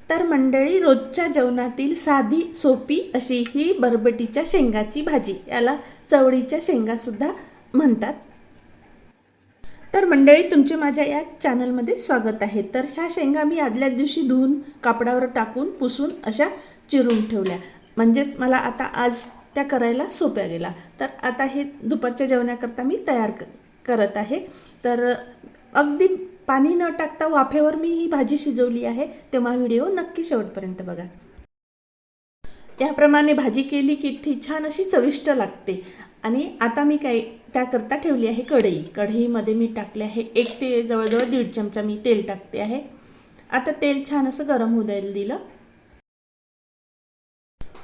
तर मंडळी, रोजच्या जेवणातील साधी सोपी अशी ही बरबटीच्या शेंगाची भाजी, याला चवळीच्या शेंगासुद्धा म्हणतात. तर मंडळी, तुमचे माझ्या या चॅनलमध्ये स्वागत आहे. तर ह्या शेंगा मी आदल्या दिवशी धुवून कापडावर टाकून पुसून अशा चिरून ठेवल्या, म्हणजेच मला आता आज त्या करायला सोप्या गेला. तर आता हे दुपारच्या जेवणाकरता मी तयार करत आहे. तर अगदी पाणी न टाकता वाफेवर मी ही भाजी शिजवली आहे, तेव्हा व्हिडिओ नक्की शेवटपर्यंत बघा. याप्रमाणे भाजी केली की ती छान अशी चविष्ट लागते. आणि आता मी काय त्याकरता ठेवली आहे कढई. कढईमध्ये मी टाकले आहे जवळजवळ 1.5 चमचा मी तेल टाकते आहे. आता तेल छान असं गरम होऊ द्यायला दिलं.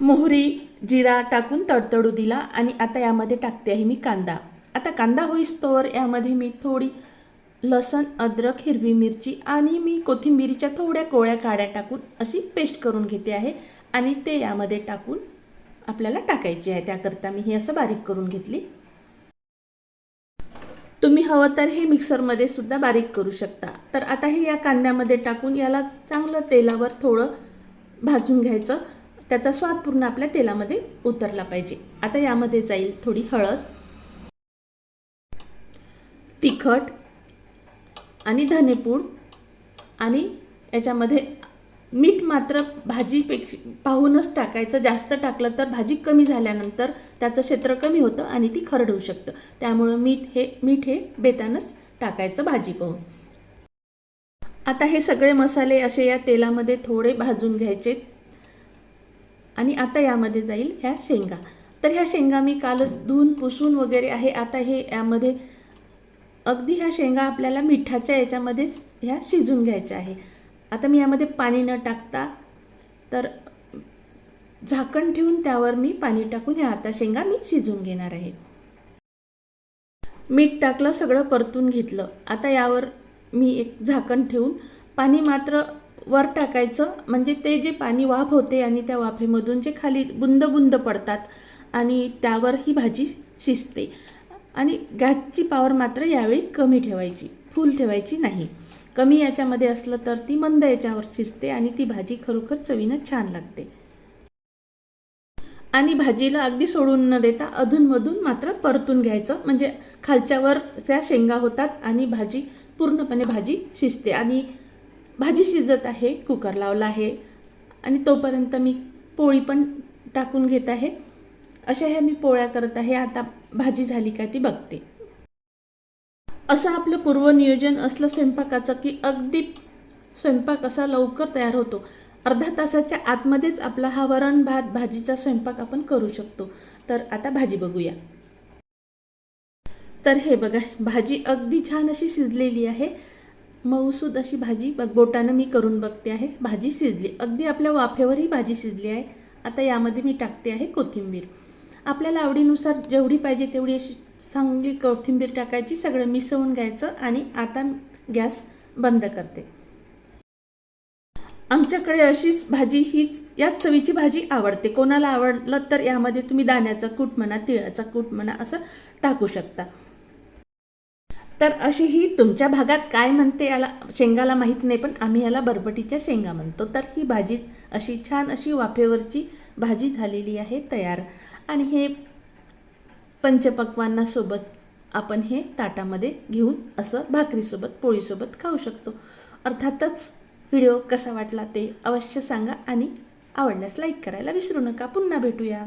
मोहरी जिरा टाकून तडतडू दिला आणि आता यामध्ये टाकते आहे मी कांदा. आता कांदा होईस्तोवर यामध्ये मी थोडी लसण, अद्रक, हिरवी मिरची आणि मी कोथिंबीरीच्या थोड्या कोळ्या काड्या टाकून अशी पेस्ट करून घेते आहे आणि ते यामध्ये टाकून आपल्याला टाकायची आहे. त्याकरता मी ही असं बारीक करून घेतली. तुम्ही हवं तर हे मिक्सरमध्ये सुद्धा बारीक करू शकता. तर आता हे या कांद्यामध्ये टाकून याला चांगलं तेलावर थोडं भाजून घ्यायचं. त्याचा स्वाद पूर्ण आपल्या तेलामध्ये उतरला पाहिजे. आता यामध्ये जाईल थोडी हळद, तिखट आणि धनेपूड आणि याच्यामध्ये मीठ मात्र पाहूनच टाकायचं. जास्त टाकलं तर भाजी कमी झाल्यानंतर त्याचं क्षेत्र कमी होतं आणि ती खरड होऊ शकतं. त्यामुळं मीठ हे बेतानच टाकायचं भाजी पाहून. आता हे सगळे मसाले असे या तेलामध्ये थोडे भाजून घ्यायचे आणि आता यामध्ये जाईल ह्या शेंगा. तर ह्या शेंगा मी कालच धुवून पुसून वगैरे आहे. आता हे यामध्ये अगदी ह्या शेंगा आपल्याला मिठाच्या याच्यामध्येच ह्या शिजून घ्यायच्या आहे. आता मी यामध्ये पाणी न टाकता तर झाकण ठेवून त्यावर मी पाणी टाकून ह्या आता शेंगा मी शिजून घेणार आहे. मीठ टाकलं, सगळं परतून घेतलं. आता यावर मी एक झाकण ठेवून पाणी मात्र वर टाकायचं, म्हणजे ते जे पाणी वाफ होते आणि त्या वाफेमधून जे खाली बुंद बुंद पडतात आणि त्यावर ही भाजी शिजते. आणि गॅसची पॉवर मात्र यावेळी कमी ठेवायची, फुल ठेवायची नाही. कमी याच्यामध्ये असलं तर ती मंद याच्यावर शिजते आणि ती भाजी खरोखर चवीनं छान लागते. आणि भाजीला अगदी सोडून न देता अधूनमधून मात्र परतून घ्यायचं, म्हणजे खालच्यावर त्या शेंगा होतात आणि भाजी पूर्णपणे शिजते. आणि भाजी शिजत आहे, कुकर लावला आहे आणि तोपर्यंत मी पोळी पण टाकून घेत आहे. अशा ह्या मी पोळ्या करत आहे. आता भाजी झाली का ती बघते. असं आपलं पूर्वनियोजन असलं स्वयंपाकाचं की अगदी स्वयंपाक असा लवकर तयार होतो. अर्धा तासाच्या आतमध्येच आपला हा वरण भात भाजीचा स्वयंपाक आपण करू शकतो. तर आता भाजी बघूया. तर हे बघा, भाजी अगदी छान अशी शिजलेली आहे. मऊसूद अशी भाजी बोटानं मी करून बघते आहे. भाजी शिजली, अगदी आपल्या वाफेवरही भाजी शिजली आहे. आता यामध्ये मी टाकते आहे कोथिंबीर. आपल्याला आवडीनुसार जेवढी पाहिजे तेवढी अशी चांगली कोथिंबीर टाकायची, सगळं मिसळून घ्यायचं आणि आता गॅस बंद करते. आमच्याकडे अशीच भाजी, याच चवीची भाजी आवडते. कोणाला आवडलं तर यामध्ये तुम्ही दाण्याचा कूट म्हणा, तिळाचा कूट म्हणा, असं टाकू शकता. तर अशी ही तुमच्या भागात काय म्हणते याला, शेंगाला माहीत नाही, पण आम्ही याला बरबटीच्या शेंगा म्हणतो. तर ही भाजी अशी छान अशी वाफेवरची भाजी झालेली आहे तयार. आणि हे पंचपक्वान्नासोबत आपण हे ताटामध्ये घेऊन असं भाकरीसोबत, पोळीसोबत खाऊ शकतो. अर्थातच व्हिडिओ कसा वाटला ते अवश्य सांगा आणि आवडल्यास लाईक करायला विसरू नका. पुन्हा भेटूया.